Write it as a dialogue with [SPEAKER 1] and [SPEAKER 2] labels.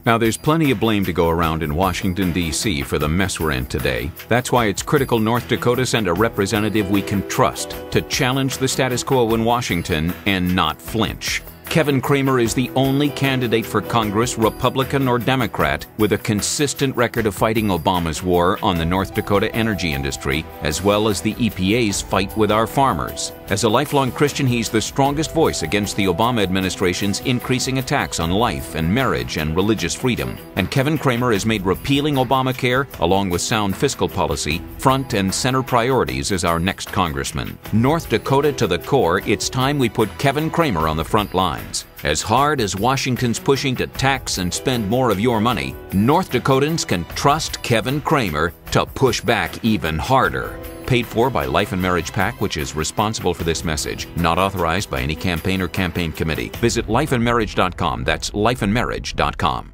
[SPEAKER 1] Now, there's plenty of blame to go around in Washington, D.C. for the mess we're in today. That's why it's critical North Dakota send a representative we can trust to challenge the status quo in Washington and not flinch. Kevin Cramer is the only candidate for Congress, Republican or Democrat, with a consistent record of fighting Obama's war on the North Dakota energy industry, as well as the EPA's fight with our farmers. As a lifelong Christian, he's the strongest voice against the Obama administration's increasing attacks on life and marriage and religious freedom. And Kevin Cramer has made repealing Obamacare, along with sound fiscal policy, front and center priorities as our next congressman. North Dakota to the core, it's time we put Kevin Cramer on the front line. As hard as Washington's pushing to tax and spend more of your money, North Dakotans can trust Kevin Cramer to push back even harder. Paid for by Life and Marriage PAC, which is responsible for this message. Not authorized by any campaign or campaign committee. Visit lifeandmarriage.com. That's lifeandmarriage.com.